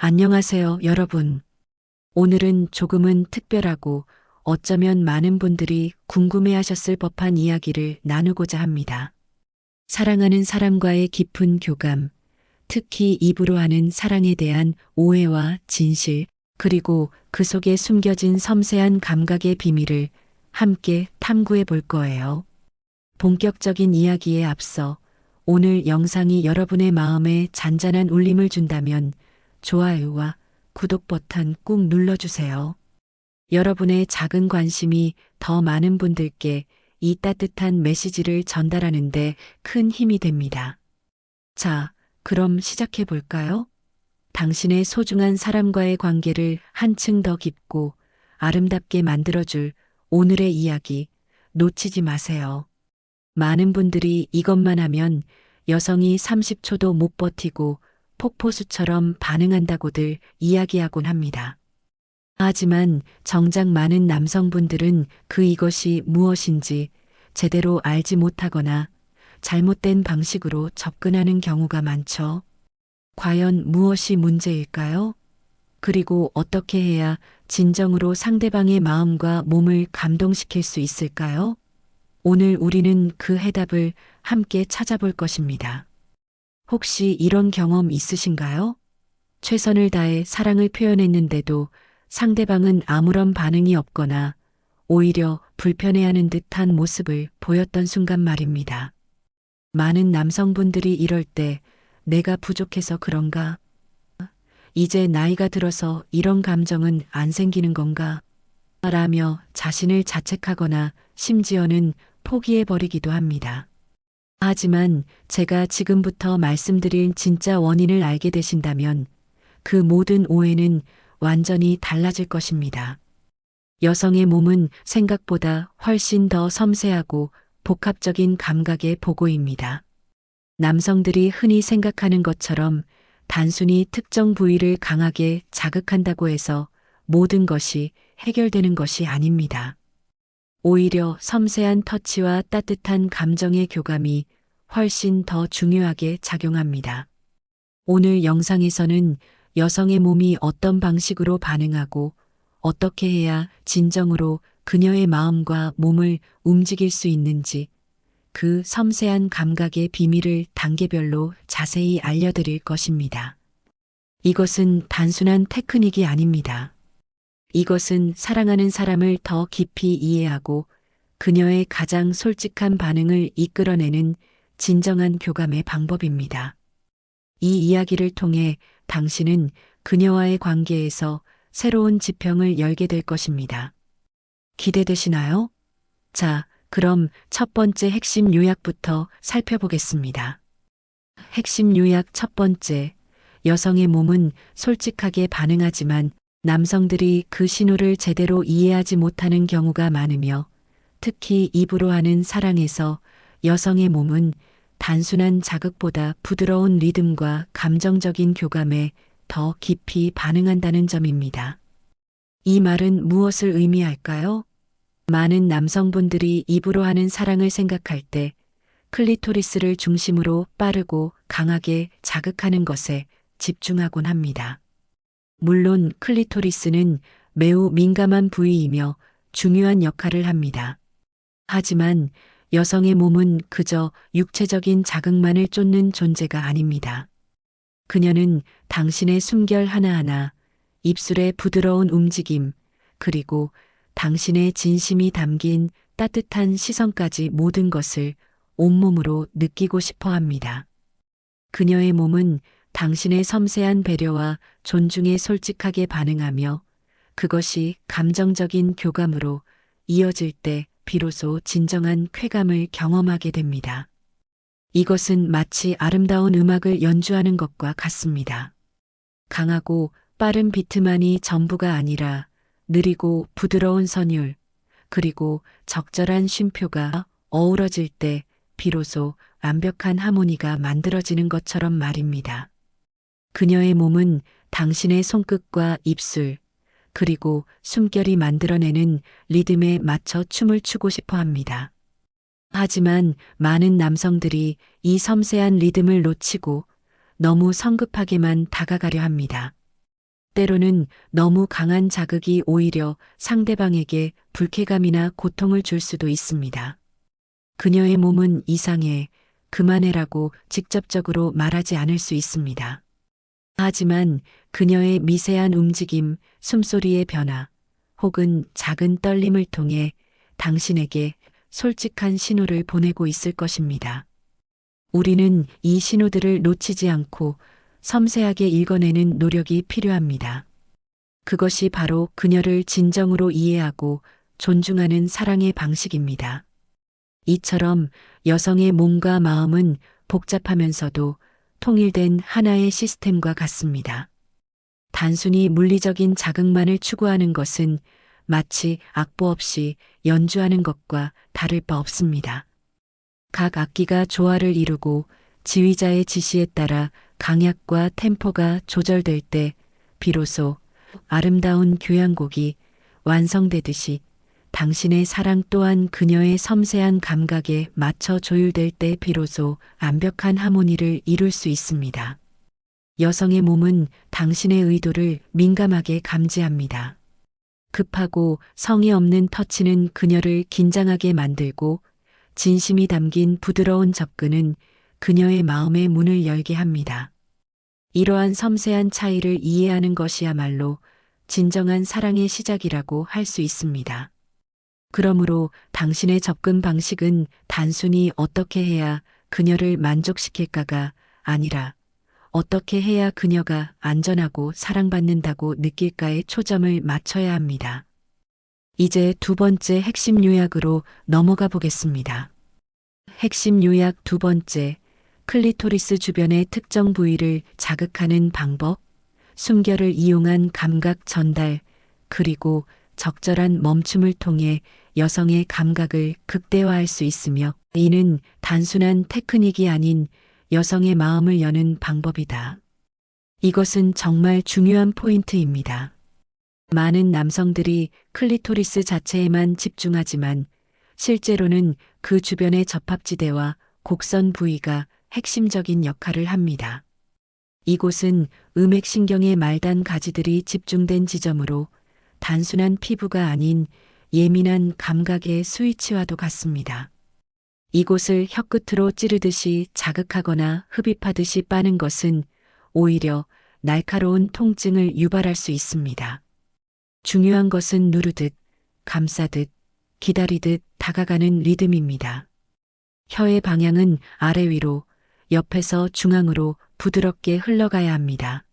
안녕하세요, 여러분. 오늘은 조금은 특별하고 어쩌면 많은 분들이 궁금해하셨을 법한 이야기를 나누고자 합니다. 사랑하는 사람과의 깊은 교감, 특히 입으로 하는 사랑에 대한 오해와 진실, 그리고 그 속에 숨겨진 섬세한 감각의 비밀을 함께 탐구해 볼 거예요. 본격적인 이야기에 앞서 오늘 영상이 여러분의 마음에 잔잔한 울림을 준다면 좋아요와 구독 버튼 꾹 눌러주세요. 여러분의 작은 관심이 더 많은 분들께 이 따뜻한 메시지를 전달하는데 큰 힘이 됩니다. 자, 그럼 시작해 볼까요? 당신의 소중한 사람과의 관계를 한층 더 깊고 아름답게 만들어줄 오늘의 이야기 놓치지 마세요. 많은 분들이 이것만 하면 여성이 30초도 못 버티고 폭포수처럼 반응한다고들 이야기하곤 합니다. 하지만 정작 많은 남성분들은 이것이 무엇인지 제대로 알지 못하거나 잘못된 방식으로 접근하는 경우가 많죠. 과연 무엇이 문제일까요? 그리고 어떻게 해야 진정으로 상대방의 마음과 몸을 감동시킬 수 있을까요? 오늘 우리는 그 해답을 함께 찾아볼 것입니다. 혹시 이런 경험 있으신가요? 최선을 다해 사랑을 표현했는데도 상대방은 아무런 반응이 없거나 오히려 불편해하는 듯한 모습을 보였던 순간 말입니다. 많은 남성분들이 이럴 때 내가 부족해서 그런가? 이제 나이가 들어서 이런 감정은 안 생기는 건가? 라며 자신을 자책하거나 심지어는 포기해버리기도 합니다. 하지만 제가 지금부터 말씀드릴 진짜 원인을 알게 되신다면 그 모든 오해는 완전히 달라질 것입니다. 여성의 몸은 생각보다 훨씬 더 섬세하고 복합적인 감각의 보고입니다. 남성들이 흔히 생각하는 것처럼 단순히 특정 부위를 강하게 자극한다고 해서 모든 것이 해결되는 것이 아닙니다. 오히려 섬세한 터치와 따뜻한 감정의 교감이 훨씬 더 중요하게 작용합니다. 오늘 영상에서는 여성의 몸이 어떤 방식으로 반응하고 어떻게 해야 진정으로 그녀의 마음과 몸을 움직일 수 있는지 그 섬세한 감각의 비밀을 단계별로 자세히 알려드릴 것입니다. 이것은 단순한 테크닉이 아닙니다. 이것은 사랑하는 사람을 더 깊이 이해하고 그녀의 가장 솔직한 반응을 이끌어내는 진정한 교감의 방법입니다. 이 이야기를 통해 당신은 그녀와의 관계에서 새로운 지평을 열게 될 것입니다. 기대되시나요? 자, 그럼 첫 번째 핵심 요약부터 살펴보겠습니다. 핵심 요약 첫 번째, 여성의 몸은 솔직하게 반응하지만 남성들이 그 신호를 제대로 이해하지 못하는 경우가 많으며 특히 입으로 하는 사랑에서 여성의 몸은 단순한 자극보다 부드러운 리듬과 감정적인 교감에 더 깊이 반응한다는 점입니다. 이 말은 무엇을 의미할까요? 많은 남성분들이 입으로 하는 사랑을 생각할 때 클리토리스를 중심으로 빠르고 강하게 자극하는 것에 집중하곤 합니다. 물론 클리토리스는 매우 민감한 부위이며 중요한 역할을 합니다. 하지만 여성의 몸은 그저 육체적인 자극만을 쫓는 존재가 아닙니다. 그녀는 당신의 숨결 하나하나, 입술의 부드러운 움직임, 그리고 당신의 진심이 담긴 따뜻한 시선까지 모든 것을 온몸으로 느끼고 싶어 합니다. 그녀의 몸은 당신의 섬세한 배려와 존중에 솔직하게 반응하며 그것이 감정적인 교감으로 이어질 때 비로소 진정한 쾌감을 경험하게 됩니다. 이것은 마치 아름다운 음악을 연주하는 것과 같습니다. 강하고 빠른 비트만이 전부가 아니라 느리고 부드러운 선율, 그리고 적절한 쉼표가 어우러질 때 비로소 완벽한 하모니가 만들어지는 것처럼 말입니다. 그녀의 몸은 당신의 손끝과 입술, 그리고 숨결이 만들어내는 리듬에 맞춰 춤을 추고 싶어 합니다. 하지만 많은 남성들이 이 섬세한 리듬을 놓치고 너무 성급하게만 다가가려 합니다. 때로는 너무 강한 자극이 오히려 상대방에게 불쾌감이나 고통을 줄 수도 있습니다. 그녀의 몸은 이상해, 그만해라고 직접적으로 말하지 않을 수 있습니다. 하지만 그녀의 미세한 움직임, 숨소리의 변화, 혹은 작은 떨림을 통해 당신에게 솔직한 신호를 보내고 있을 것입니다. 우리는 이 신호들을 놓치지 않고 섬세하게 읽어내는 노력이 필요합니다. 그것이 바로 그녀를 진정으로 이해하고 존중하는 사랑의 방식입니다. 이처럼 여성의 몸과 마음은 복잡하면서도 통일된 하나의 시스템과 같습니다. 단순히 물리적인 자극만을 추구하는 것은 마치 악보 없이 연주하는 것과 다를 바 없습니다. 각 악기가 조화를 이루고 지휘자의 지시에 따라 강약과 템포가 조절될 때 비로소 아름다운 교향곡이 완성되듯이 당신의 사랑 또한 그녀의 섬세한 감각에 맞춰 조율될 때 비로소 완벽한 하모니를 이룰 수 있습니다. 여성의 몸은 당신의 의도를 민감하게 감지합니다. 급하고 성의 없는 터치는 그녀를 긴장하게 만들고 진심이 담긴 부드러운 접근은 그녀의 마음의 문을 열게 합니다. 이러한 섬세한 차이를 이해하는 것이야말로 진정한 사랑의 시작이라고 할 수 있습니다. 그러므로 당신의 접근 방식은 단순히 어떻게 해야 그녀를 만족시킬까가 아니라 어떻게 해야 그녀가 안전하고 사랑받는다고 느낄까에 초점을 맞춰야 합니다. 이제 두 번째 핵심 요약으로 넘어가 보겠습니다. 핵심 요약 두 번째, 클리토리스 주변의 특정 부위를 자극하는 방법, 숨결을 이용한 감각 전달, 그리고 적절한 멈춤을 통해 여성의 감각을 극대화할 수 있으며 이는 단순한 테크닉이 아닌 여성의 마음을 여는 방법이다. 이것은 정말 중요한 포인트입니다. 많은 남성들이 클리토리스 자체에만 집중하지만 실제로는 그 주변의 접합지대와 곡선 부위가 핵심적인 역할을 합니다. 이곳은 음액신경의 말단 가지들이 집중된 지점으로 단순한 피부가 아닌 예민한 감각의 스위치와도 같습니다. 이곳을 혀끝으로 찌르듯이 자극하거나 흡입하듯이 빠는 것은 오히려 날카로운 통증을 유발할 수 있습니다. 중요한 것은 누르듯, 감싸듯, 기다리듯 다가가는 리듬입니다. 혀의 방향은 아래 위로, 옆에서 중앙으로 부드럽게 흘러가야 합니다.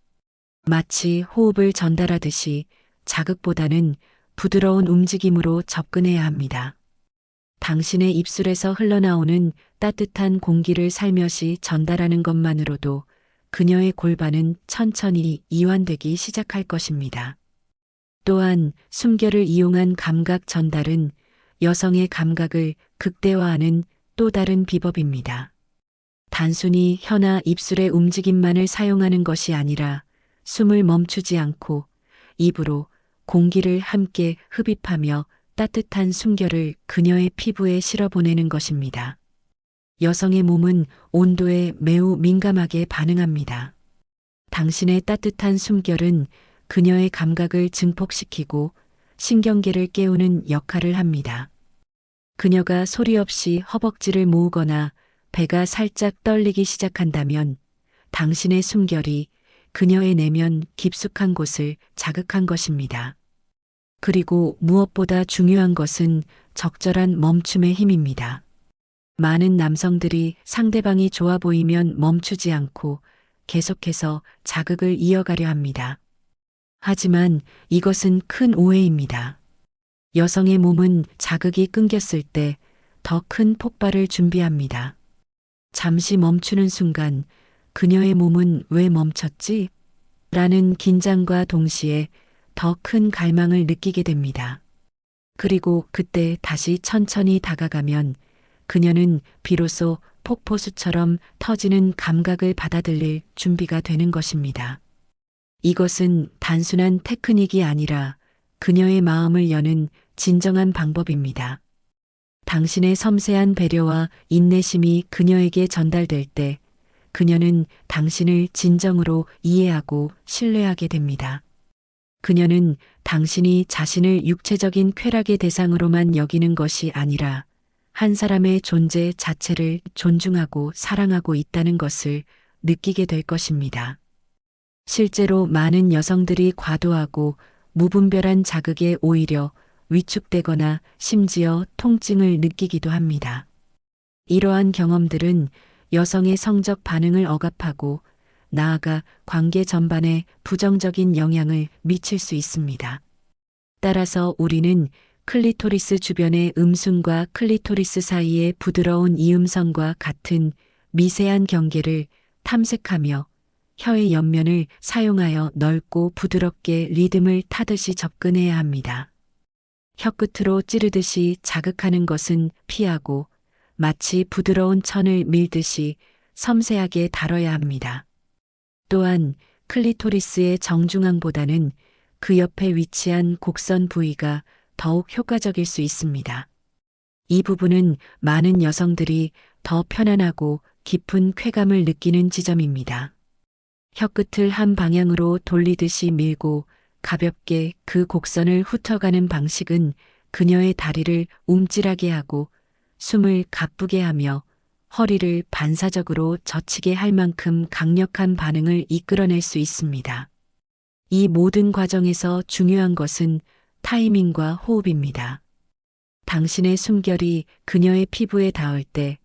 마치 호흡을 전달하듯이 자극보다는 부드러운 움직임으로 접근해야 합니다. 당신의 입술에서 흘러나오는 따뜻한 공기를 살며시 전달하는 것만으로도 그녀의 골반은 천천히 이완되기 시작할 것입니다. 또한 숨결을 이용한 감각 전달은 여성의 감각을 극대화하는 또 다른 비법입니다. 단순히 혀나 입술의 움직임만을 사용하는 것이 아니라 숨을 멈추지 않고 입으로 공기를 함께 흡입하며 따뜻한 숨결을 그녀의 피부에 실어보내는 것입니다. 여성의 몸은 온도에 매우 민감하게 반응합니다. 당신의 따뜻한 숨결은 그녀의 감각을 증폭시키고 신경계를 깨우는 역할을 합니다. 그녀가 소리 없이 허벅지를 모으거나 배가 살짝 떨리기 시작한다면 당신의 숨결이 그녀의 내면 깊숙한 곳을 자극한 것입니다. 그리고 무엇보다 중요한 것은 적절한 멈춤의 힘입니다. 많은 남성들이 상대방이 좋아 보이면 멈추지 않고 계속해서 자극을 이어가려 합니다. 하지만 이것은 큰 오해입니다. 여성의 몸은 자극이 끊겼을 때 더 큰 폭발을 준비합니다. 잠시 멈추는 순간 그녀의 몸은 왜 멈췄지? 라는 긴장과 동시에 더 큰 갈망을 느끼게 됩니다. 그리고 그때 다시 천천히 다가가면 그녀는 비로소 폭포수처럼 터지는 감각을 받아들일 준비가 되는 것입니다. 이것은 단순한 테크닉이 아니라 그녀의 마음을 여는 진정한 방법입니다. 당신의 섬세한 배려와 인내심이 그녀에게 전달될 때 그녀는 당신을 진정으로 이해하고 신뢰하게 됩니다. 그녀는 당신이 자신을 육체적인 쾌락의 대상으로만 여기는 것이 아니라 한 사람의 존재 자체를 존중하고 사랑하고 있다는 것을 느끼게 될 것입니다. 실제로 많은 여성들이 과도하고 무분별한 자극에 오히려 위축되거나 심지어 통증을 느끼기도 합니다. 이러한 경험들은 여성의 성적 반응을 억압하고 나아가 관계 전반에 부정적인 영향을 미칠 수 있습니다. 따라서 우리는 클리토리스 주변의 음순과 클리토리스 사이의 부드러운 이음선과 같은 미세한 경계를 탐색하며 혀의 옆면을 사용하여 넓고 부드럽게 리듬을 타듯이 접근해야 합니다. 혀끝으로 찌르듯이 자극하는 것은 피하고 마치 부드러운 천을 밀듯이 섬세하게 다뤄야 합니다. 또한 클리토리스의 정중앙보다는 그 옆에 위치한 곡선 부위가 더욱 효과적일 수 있습니다. 이 부분은 많은 여성들이 더 편안하고 깊은 쾌감을 느끼는 지점입니다. 혀끝을 한 방향으로 돌리듯이 밀고 가볍게 그 곡선을 훑어가는 방식은 그녀의 다리를 움찔하게 하고 숨을 가쁘게 하며 허리를 반사적으로 젖히게 할 만큼 강력한 반응을 이끌어낼 수 있습니다. 이 모든 과정에서 중요한 것은 타이밍과 호흡입니다. 당신의 숨결이 그녀의 피부에 닿을 때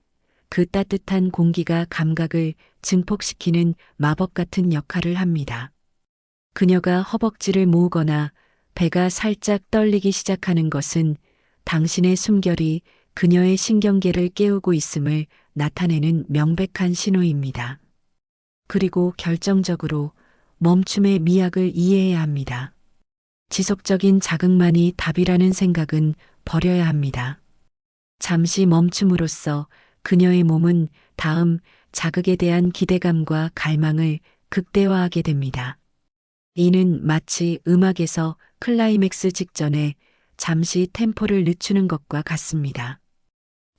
그 따뜻한 공기가 감각을 증폭시키는 마법 같은 역할을 합니다. 그녀가 허벅지를 모으거나 배가 살짝 떨리기 시작하는 것은 당신의 숨결이 그녀의 신경계를 깨우고 있음을 나타내는 명백한 신호입니다. 그리고 결정적으로 멈춤의 미학을 이해해야 합니다. 지속적인 자극만이 답이라는 생각은 버려야 합니다. 잠시 멈춤으로써 그녀의 몸은 다음 자극에 대한 기대감과 갈망을 극대화하게 됩니다. 이는 마치 음악에서 클라이맥스 직전에 잠시 템포를 늦추는 것과 같습니다.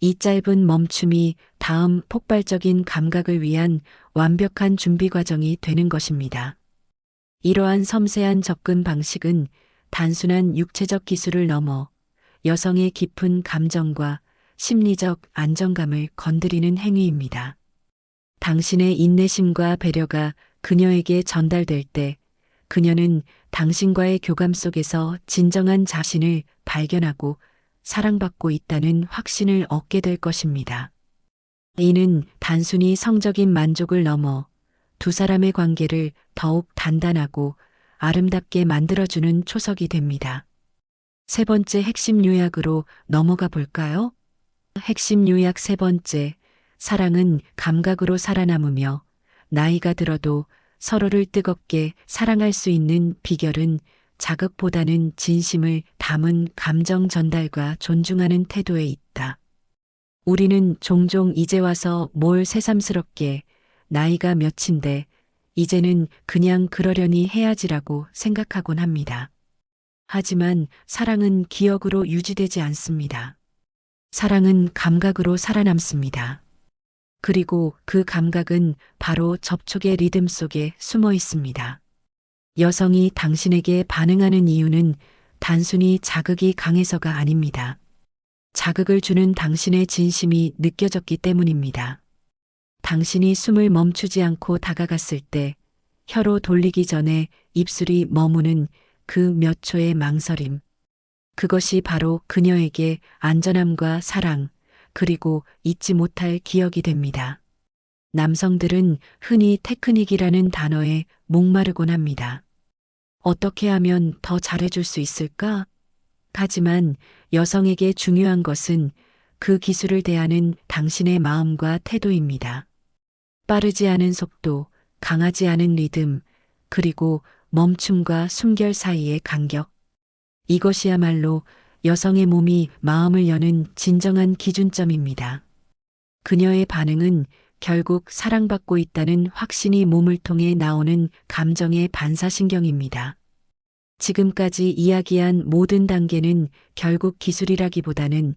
이 짧은 멈춤이 다음 폭발적인 감각을 위한 완벽한 준비 과정이 되는 것입니다. 이러한 섬세한 접근 방식은 단순한 육체적 기술을 넘어 여성의 깊은 감정과 심리적 안정감을 건드리는 행위입니다. 당신의 인내심과 배려가 그녀에게 전달될 때 그녀는 당신과의 교감 속에서 진정한 자신을 발견하고 사랑받고 있다는 확신을 얻게 될 것입니다. 이는 단순히 성적인 만족을 넘어 두 사람의 관계를 더욱 단단하고 아름답게 만들어주는 초석이 됩니다. 세 번째 핵심 요약으로 넘어가 볼까요? 핵심 요약 세 번째, 사랑은 감각으로 살아남으며 나이가 들어도 서로를 뜨겁게 사랑할 수 있는 비결은 자극보다는 진심을 담은 감정 전달과 존중하는 태도에 있다. 우리는 종종 이제 와서 뭘 새삼스럽게 나이가 몇인데 이제는 그냥 그러려니 해야지라고 생각하곤 합니다. 하지만 사랑은 기억으로 유지되지 않습니다. 사랑은 감각으로 살아남습니다. 그리고 그 감각은 바로 접촉의 리듬 속에 숨어 있습니다. 여성이 당신에게 반응하는 이유는 단순히 자극이 강해서가 아닙니다. 자극을 주는 당신의 진심이 느껴졌기 때문입니다. 당신이 숨을 멈추지 않고 다가갔을 때 혀로 돌리기 전에 입술이 머무는 그 몇 초의 망설임. 그것이 바로 그녀에게 안전함과 사랑, 그리고 잊지 못할 기억이 됩니다. 남성들은 흔히 테크닉이라는 단어에 목마르곤 합니다. 어떻게 하면 더 잘해줄 수 있을까? 하지만 여성에게 중요한 것은 그 기술을 대하는 당신의 마음과 태도입니다. 빠르지 않은 속도, 강하지 않은 리듬, 그리고 멈춤과 숨결 사이의 간격. 이것이야말로 여성의 몸이 마음을 여는 진정한 기준점입니다. 그녀의 반응은 결국 사랑받고 있다는 확신이 몸을 통해 나오는 감정의 반사신경입니다. 지금까지 이야기한 모든 단계는 결국 기술이라기보다는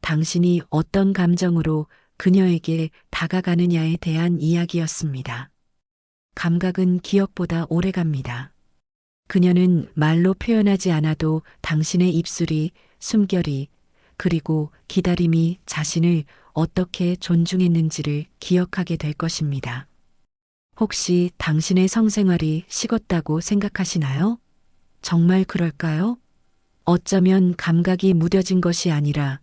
당신이 어떤 감정으로 그녀에게 다가가느냐에 대한 이야기였습니다. 감각은 기억보다 오래 갑니다. 그녀는 말로 표현하지 않아도 당신의 입술이, 숨결이, 그리고 기다림이 자신을 어떻게 존중했는지를 기억하게 될 것입니다. 혹시 당신의 성생활이 식었다고 생각하시나요? 정말 그럴까요? 어쩌면 감각이 무뎌진 것이 아니라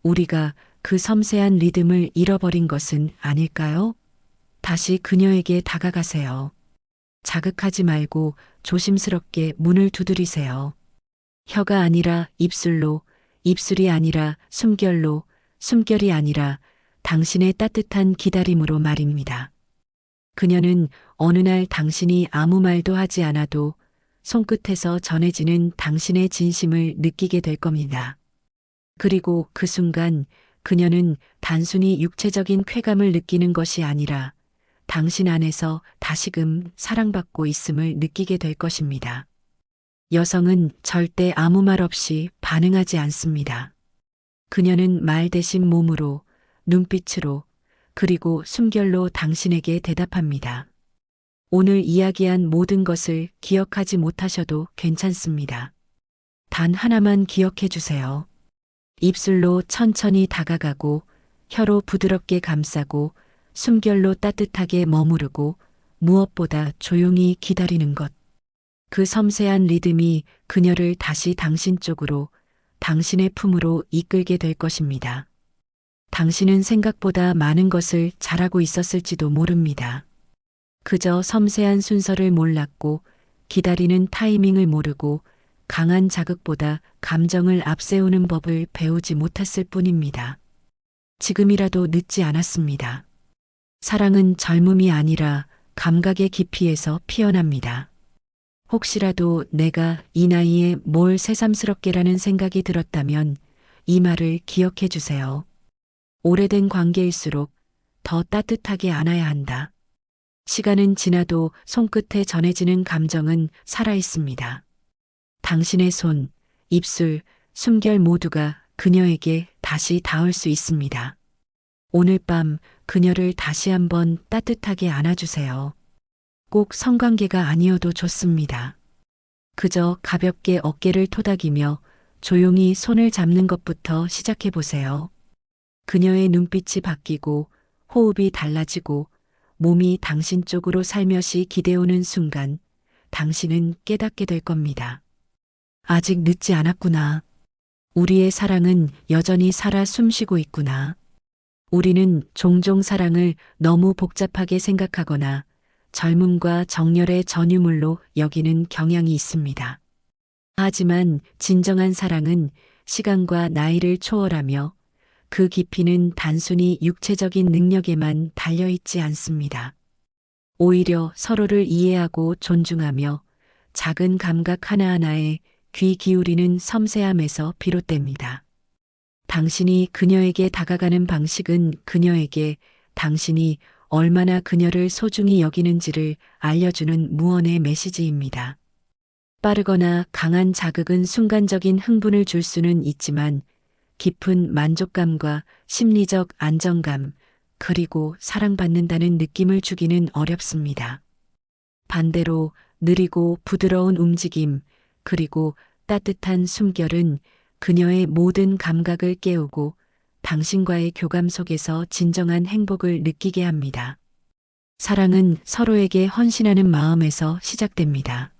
우리가 그 섬세한 리듬을 잃어버린 것은 아닐까요? 다시 그녀에게 다가가세요. 자극하지 말고 조심스럽게 문을 두드리세요. 혀가 아니라 입술로, 입술이 아니라 숨결로, 숨결이 아니라 당신의 따뜻한 기다림으로 말입니다. 그녀는 어느 날 당신이 아무 말도 하지 않아도 손끝에서 전해지는 당신의 진심을 느끼게 될 겁니다. 그리고 그 순간 그녀는 단순히 육체적인 쾌감을 느끼는 것이 아니라 당신 안에서 다시금 사랑받고 있음을 느끼게 될 것입니다. 여성은 절대 아무 말 없이 반응하지 않습니다. 그녀는 말 대신 몸으로, 눈빛으로, 그리고 숨결로 당신에게 대답합니다. 오늘 이야기한 모든 것을 기억하지 못하셔도 괜찮습니다. 단 하나만 기억해 주세요. 입술로 천천히 다가가고, 혀로 부드럽게 감싸고, 숨결로 따뜻하게 머무르고, 무엇보다 조용히 기다리는 것. 그 섬세한 리듬이 그녀를 다시 당신 쪽으로, 당신의 품으로 이끌게 될 것입니다. 당신은 생각보다 많은 것을 잘하고 있었을지도 모릅니다. 그저 섬세한 순서를 몰랐고, 기다리는 타이밍을 모르고, 강한 자극보다 감정을 앞세우는 법을 배우지 못했을 뿐입니다. 지금이라도 늦지 않았습니다. 사랑은 젊음이 아니라 감각의 깊이에서 피어납니다. 혹시라도 내가 이 나이에 뭘 새삼스럽게라는 생각이 들었다면 이 말을 기억해 주세요. 오래된 관계일수록 더 따뜻하게 안아야 한다. 시간은 지나도 손끝에 전해지는 감정은 살아있습니다. 당신의 손, 입술, 숨결 모두가 그녀에게 다시 닿을 수 있습니다. 오늘 밤 그녀를 다시 한번 따뜻하게 안아주세요. 꼭 성관계가 아니어도 좋습니다. 그저 가볍게 어깨를 토닥이며 조용히 손을 잡는 것부터 시작해 보세요. 그녀의 눈빛이 바뀌고 호흡이 달라지고 몸이 당신 쪽으로 살며시 기대오는 순간 당신은 깨닫게 될 겁니다. 아직 늦지 않았구나. 우리의 사랑은 여전히 살아 숨쉬고 있구나. 우리는 종종 사랑을 너무 복잡하게 생각하거나 젊음과 정열의 전유물로 여기는 경향이 있습니다. 하지만 진정한 사랑은 시간과 나이를 초월하며 그 깊이는 단순히 육체적인 능력에만 달려있지 않습니다. 오히려 서로를 이해하고 존중하며 작은 감각 하나하나에 귀 기울이는 섬세함에서 비롯됩니다. 당신이 그녀에게 다가가는 방식은 그녀에게 당신이 얼마나 그녀를 소중히 여기는지를 알려주는 무언의 메시지입니다. 빠르거나 강한 자극은 순간적인 흥분을 줄 수는 있지만 깊은 만족감과 심리적 안정감, 그리고 사랑받는다는 느낌을 주기는 어렵습니다. 반대로 느리고 부드러운 움직임, 그리고 따뜻한 숨결은 그녀의 모든 감각을 깨우고 당신과의 교감 속에서 진정한 행복을 느끼게 합니다. 사랑은 서로에게 헌신하는 마음에서 시작됩니다.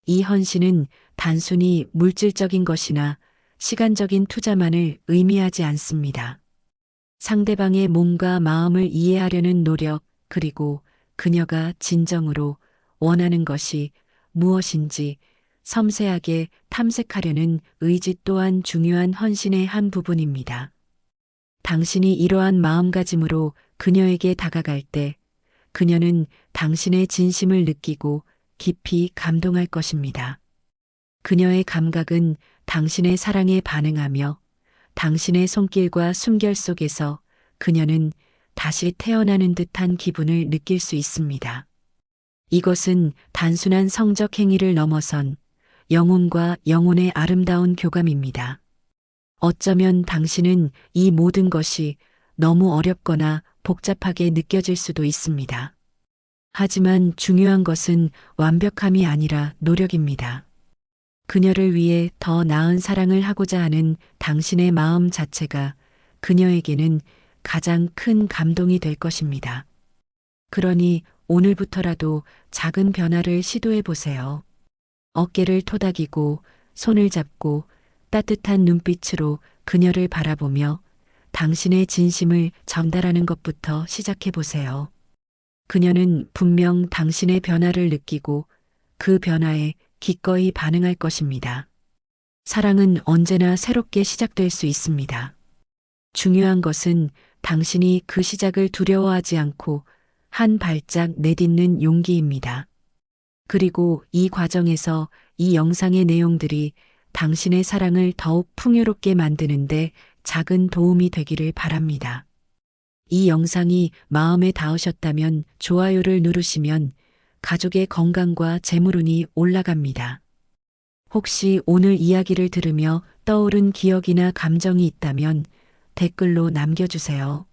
이 헌신은 단순히 물질적인 것이나 시간적인 투자만을 의미하지 않습니다. 상대방의 몸과 마음을 이해하려는 노력, 그리고 그녀가 진정으로 원하는 것이 무엇인지 섬세하게 탐색하려는 의지 또한 중요한 헌신의 한 부분입니다. 당신이 이러한 마음가짐으로 그녀에게 다가갈 때 그녀는 당신의 진심을 느끼고 깊이 감동할 것입니다. 그녀의 감각은 당신의 사랑에 반응하며 당신의 손길과 숨결 속에서 그녀는 다시 태어나는 듯한 기분을 느낄 수 있습니다. 이것은 단순한 성적 행위를 넘어선 영혼과 영혼의 아름다운 교감입니다. 어쩌면 당신은 이 모든 것이 너무 어렵거나 복잡하게 느껴질 수도 있습니다. 하지만 중요한 것은 완벽함이 아니라 노력입니다. 그녀를 위해 더 나은 사랑을 하고자 하는 당신의 마음 자체가 그녀에게는 가장 큰 감동이 될 것입니다. 그러니 오늘부터라도 작은 변화를 시도해 보세요. 어깨를 토닥이고 손을 잡고 따뜻한 눈빛으로 그녀를 바라보며 당신의 진심을 전달하는 것부터 시작해 보세요. 그녀는 분명 당신의 변화를 느끼고 그 변화에 기꺼이 반응할 것입니다. 사랑은 언제나 새롭게 시작될 수 있습니다. 중요한 것은 당신이 그 시작을 두려워하지 않고 한 발짝 내딛는 용기입니다. 그리고 이 과정에서 이 영상의 내용들이 당신의 사랑을 더욱 풍요롭게 만드는데 작은 도움이 되기를 바랍니다. 이 영상이 마음에 닿으셨다면 좋아요를 누르시면 가족의 건강과 재물운이 올라갑니다. 혹시 오늘 이야기를 들으며 떠오른 기억이나 감정이 있다면 댓글로 남겨주세요.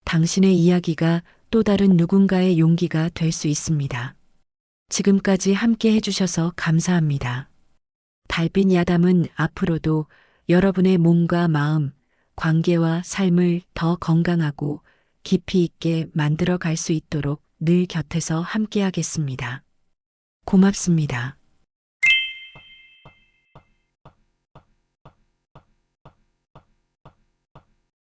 당신의 이야기가 또 다른 누군가의 용기가 될 수 있습니다. 지금까지 함께 해주셔서 감사합니다. 달빛 야담은 앞으로도 여러분의 몸과 마음, 관계와 삶을 더 건강하고 깊이 있게 만들어 갈 수 있도록 늘 곁에서 함께하겠습니다. 고맙습니다.